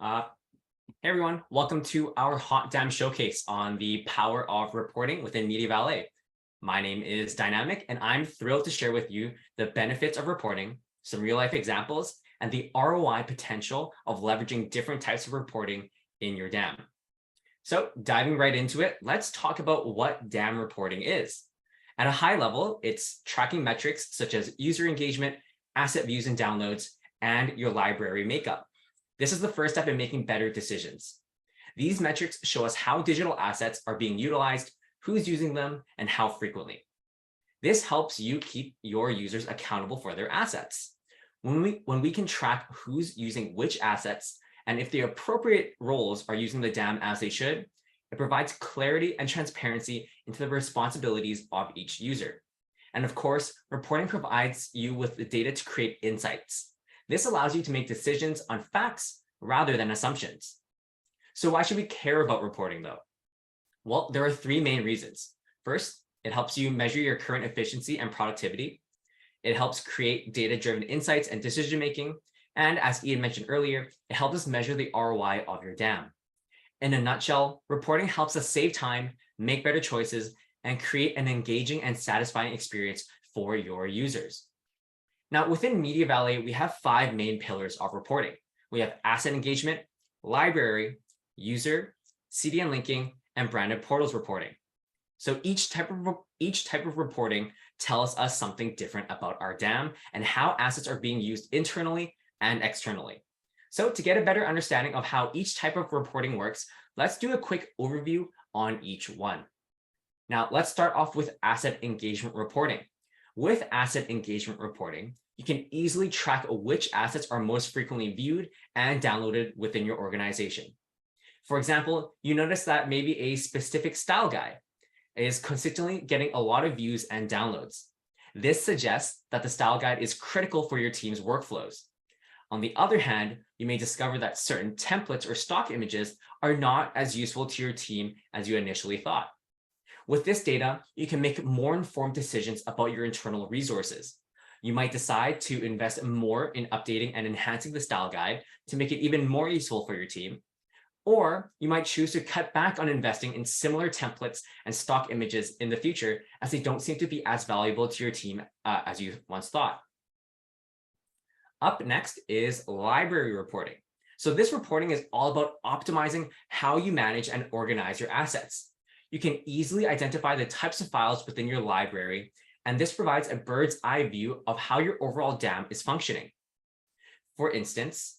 Uh, hey everyone, welcome to our Hot Dam Showcase on the power of reporting within MediaValet. My name is Dynamic, and I'm thrilled to share with you the benefits of reporting, some real life examples, and the ROI potential of leveraging different types of reporting in your dam. So diving right into it, let's talk about what dam reporting is. At a high level, it's tracking metrics such as user engagement, asset views and downloads, and your library makeup. This is the first step in making better decisions. These metrics show us how digital assets are being utilized, who's using them, and how frequently. This helps you keep your users accountable for their assets. When we can track who's using which assets and if the appropriate roles are using the dam as they should, it provides clarity and transparency into the responsibilities of each user. And of course, reporting provides you with the data to create insights. This allows you to make decisions on facts rather than assumptions. So why should we care about reporting though? Well, there are three main reasons. First, it helps you measure your current efficiency and productivity. It helps create data-driven insights and decision-making. And as Ian mentioned earlier, it helps us measure the ROI of your dam. In a nutshell, reporting helps us save time, make better choices, and create an engaging and satisfying experience for your users. Now, within MediaValet, we have five main pillars of reporting. We have asset engagement, library, user, CDN linking, and branded portals reporting. So each type of reporting tells us something different about our dam and how assets are being used internally and externally. So to get a better understanding of how each type of reporting works, let's do a quick overview on each one. Now, let's start off with asset engagement reporting. With asset engagement reporting, you can easily track which assets are most frequently viewed and downloaded within your organization. For example, you notice that maybe a specific style guide is consistently getting a lot of views and downloads. This suggests that the style guide is critical for your team's workflows. On the other hand, you may discover that certain templates or stock images are not as useful to your team as you initially thought. With this data, you can make more informed decisions about your internal resources. You might decide to invest more in updating and enhancing the style guide to make it even more useful for your team. Or you might choose to cut back on investing in similar templates and stock images in the future, as they don't seem to be as valuable to your team as you once thought. Up next is library reporting. So this reporting is all about optimizing how you manage and organize your assets. You can easily identify the types of files within your library, and this provides a bird's eye view of how your overall dam is functioning. For instance,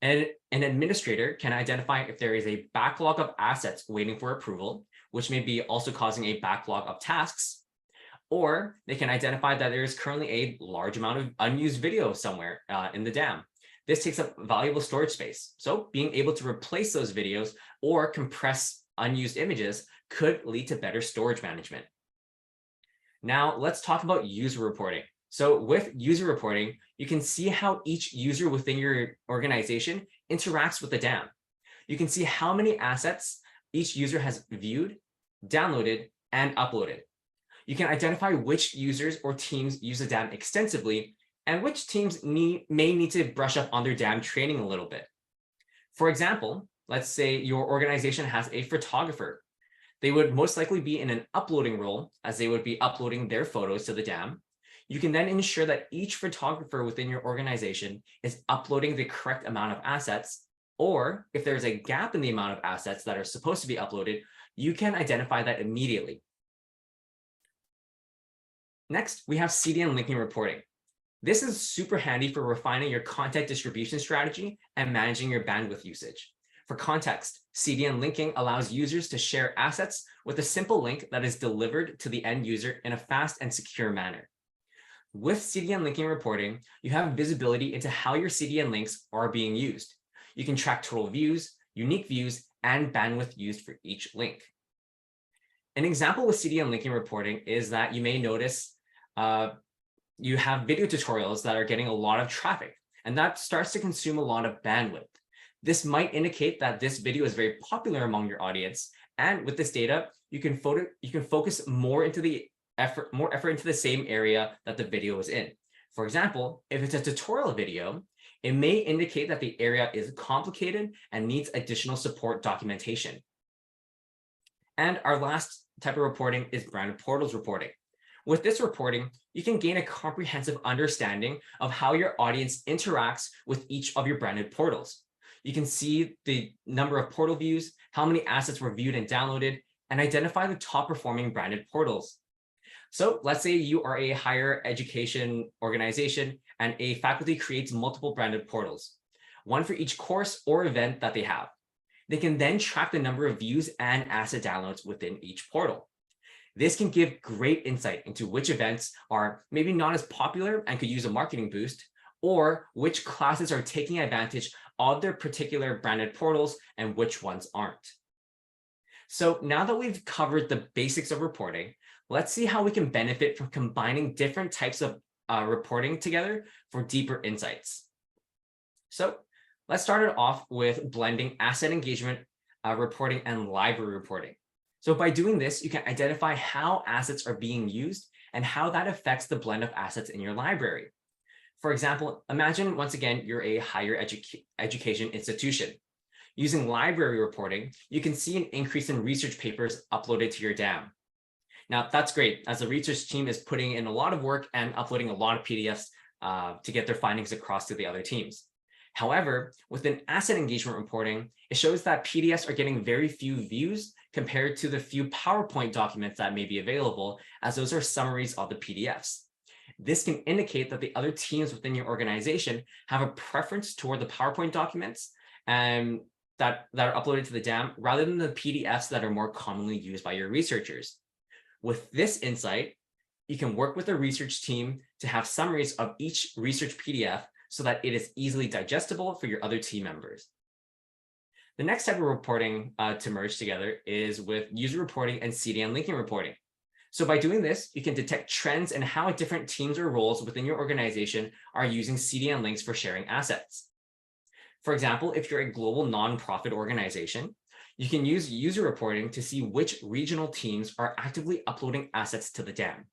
an administrator can identify if there is a backlog of assets waiting for approval, which may be also causing a backlog of tasks, or they can identify that there is currently a large amount of unused video somewhere in the dam. This takes up valuable storage space. So being able to replace those videos or compress unused images could lead to better storage management. Now let's talk about user reporting. So with user reporting, you can see how each user within your organization interacts with the dam. You can see how many assets each user has viewed, downloaded, and uploaded. You can identify which users or teams use the dam extensively and which teams may need to brush up on their dam training a little bit. For example, let's say your organization has a photographer. They would most likely be in an uploading role, as they would be uploading their photos to the dam. You can then ensure that each photographer within your organization is uploading the correct amount of assets, or if there's a gap in the amount of assets that are supposed to be uploaded, you can identify that immediately. Next, we have CDN linking reporting. This is super handy for refining your content distribution strategy and managing your bandwidth usage. For context, CDN linking allows users to share assets with a simple link that is delivered to the end user in a fast and secure manner. With CDN linking reporting, you have visibility into how your CDN links are being used. You can track total views, unique views, and bandwidth used for each link. An example with CDN linking reporting is that you may notice you have video tutorials that are getting a lot of traffic, and that starts to consume a lot of bandwidth. This might indicate that this video is very popular among your audience, and with this data, you can focus more effort into the same area that the video is in. For example, if it's a tutorial video, It may indicate that the area is complicated and needs additional support documentation. And our last type of reporting is branded portals reporting. With this reporting, you can gain a comprehensive understanding of how your audience interacts with each of your branded portals. You can see the number of portal views, how many assets were viewed and downloaded, and identify the top performing branded portals. So let's say you are a higher education organization and a faculty creates multiple branded portals, one for each course or event that they have. They can then track the number of views and asset downloads within each portal. This can give great insight into which events are maybe not as popular and could use a marketing boost, or which classes are taking advantage of their particular branded portals and which ones aren't. So now that we've covered the basics of reporting, let's see how we can benefit from combining different types of reporting together for deeper insights. So let's start it off with blending asset engagement reporting and library reporting. So by doing this, you can identify how assets are being used and how that affects the blend of assets in your library. For example, imagine once again, you're a higher education institution. Using library reporting, you can see an increase in research papers uploaded to your DAM. Now, that's great, as the research team is putting in a lot of work and uploading a lot of PDFs to get their findings across to the other teams. However, within asset engagement reporting, it shows that PDFs are getting very few views compared to the few PowerPoint documents that may be available, as those are summaries of the PDFs. This can indicate that the other teams within your organization have a preference toward the PowerPoint documents and that are uploaded to the DAM rather than the PDFs that are more commonly used by your researchers. With this insight, you can work with the research team to have summaries of each research PDF so that it is easily digestible for your other team members. The next type of reporting to merge together is with user reporting and CDN linking reporting. So by doing this, you can detect trends in how different teams or roles within your organization are using CDN links for sharing assets. For example, if you're a global nonprofit organization, you can use user reporting to see which regional teams are actively uploading assets to the DAM.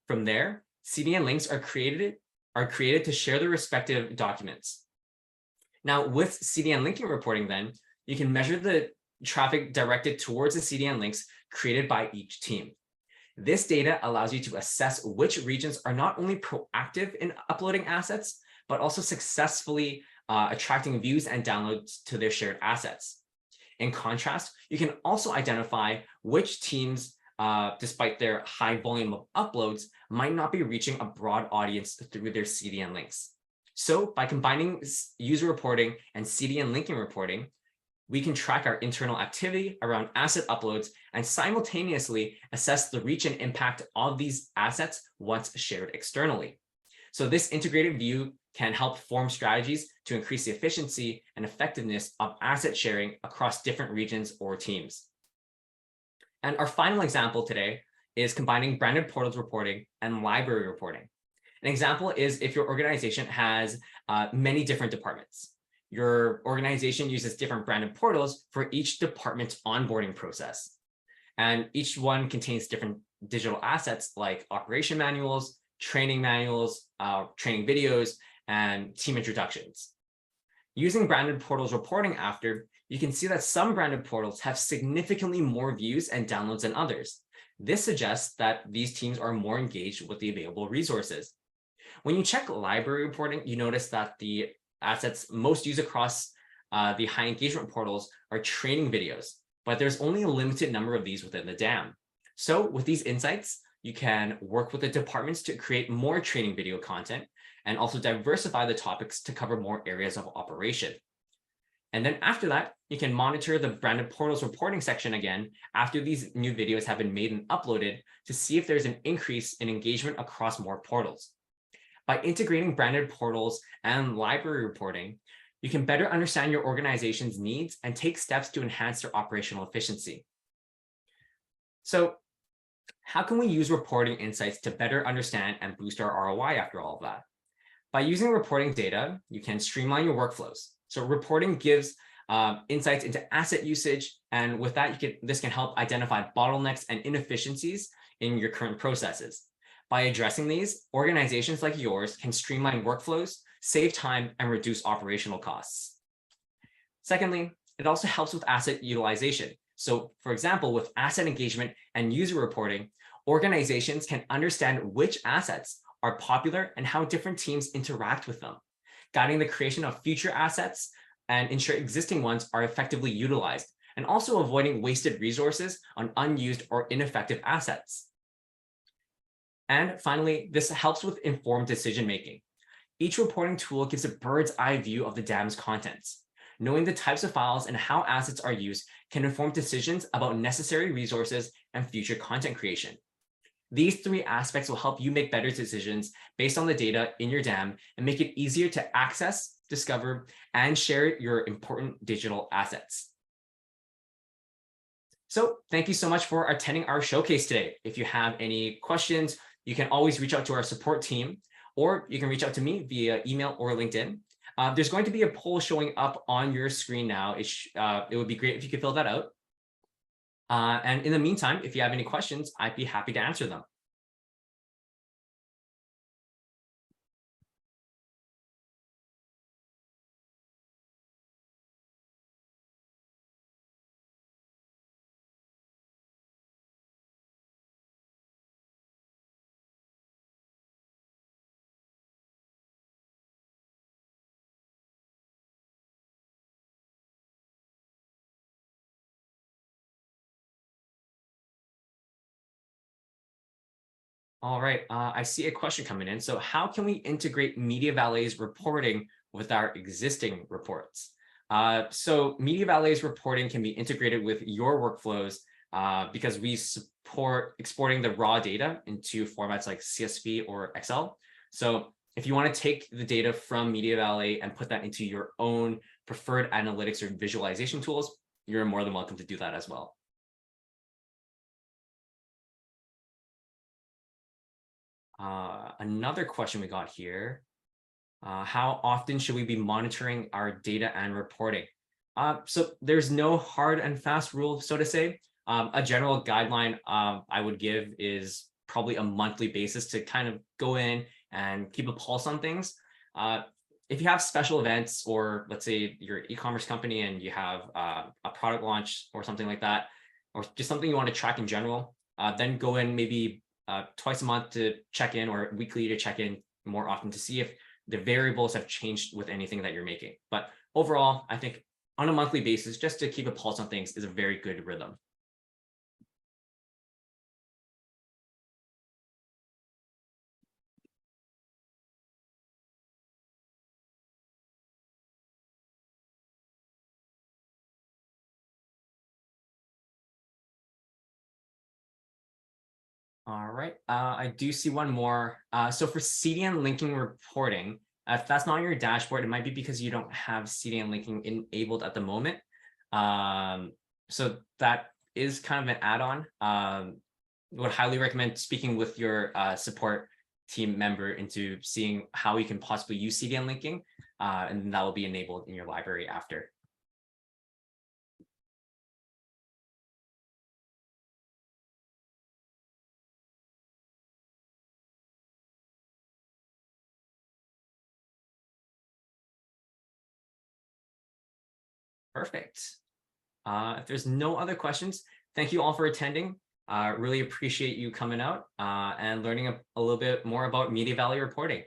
From there, CDN links are created to share the respective documents. Now, with CDN linking reporting, then, you can measure the traffic directed towards the CDN links created by each team. This data allows you to assess which regions are not only proactive in uploading assets, but also successfully attracting views and downloads to their shared assets. In contrast, you can also identify which teams, despite their high volume of uploads, might not be reaching a broad audience through their CDN links. So by combining user reporting and CDN linking reporting, we can track our internal activity around asset uploads and simultaneously assess the reach and impact of these assets once shared externally. So this integrated view can help form strategies to increase the efficiency and effectiveness of asset sharing across different regions or teams. And our final example today is combining branded portals reporting and library reporting. An example is if your organization has many different departments. Your organization uses different branded portals for each department's onboarding process. And each one contains different digital assets like operation manuals, training manuals, training videos, and team introductions. Using branded portals reporting after, you can see that some branded portals have significantly more views and downloads than others. This suggests that these teams are more engaged with the available resources. When you check library reporting, you notice that the assets most used across the high engagement portals are training videos, but there's only a limited number of these within the DAM. So with these insights, you can work with the departments to create more training video content and also diversify the topics to cover more areas of operation. And then after that, you can monitor the branded portals reporting section again after these new videos have been made and uploaded to see if there's an increase in engagement across more portals. By integrating branded portals and library reporting, you can better understand your organization's needs and take steps to enhance their operational efficiency. So how can we use reporting insights to better understand and boost our ROI after all of that? By using reporting data, you can streamline your workflows. So reporting gives insights into asset usage, and with that, this can help identify bottlenecks and inefficiencies in your current processes. By addressing these, organizations like yours can streamline workflows save time, and reduce operational costs. Secondly, it also helps with asset utilization. So for example, with asset engagement and user reporting, organizations can understand which assets are popular and how different teams interact with them, guiding the creation of future assets and ensure existing ones are effectively utilized, and also avoiding wasted resources on unused or ineffective assets. And finally, this helps with informed decision-making. Each reporting tool gives a bird's eye view of the DAM's contents. Knowing the types of files and how assets are used can inform decisions about necessary resources and future content creation. These three aspects will help you make better decisions based on the data in your DAM and make it easier to access, discover, and share your important digital assets. So thank you so much for attending our showcase today. If you have any questions, you can always reach out to our support team, or you can reach out to me via email or LinkedIn. There's going to be a poll showing up on your screen now. It would be great if you could fill that out. And in the meantime, if you have any questions, I'd be happy to answer them. All right, I see a question coming in. So how can we integrate MediaValet's reporting with our existing reports? So MediaValet's reporting can be integrated with your workflows because we support exporting the raw data into formats like CSV or Excel. So if you want to take the data from MediaValet and put that into your own preferred analytics or visualization tools, you're more than welcome to do that as well. Another question we got here. How often should we be monitoring our data and reporting? So there's no hard and fast rule, so to say. A general guideline I would give is probably a monthly basis to kind of go in and keep a pulse on things. If you have special events, or let's say you're an e-commerce company and you have a product launch or something like that, or just something you want to track in general, then go in maybe twice a month to check in, or weekly to check in more often to see if the variables have changed with anything that you're making. But overall, I think on a monthly basis, just to keep a pulse on things is a very good rhythm. All right, I do see one more. So for CDN linking reporting, if that's not on your dashboard, it might be because you don't have CDN linking enabled at the moment. So that is kind of an add-on. Would highly recommend speaking with your support team member into seeing how you can possibly use CDN linking, and that will be enabled in your library after. Perfect. If there's no other questions, thank you all for attending. Really appreciate you coming out and learning a little bit more about MediaValet reporting.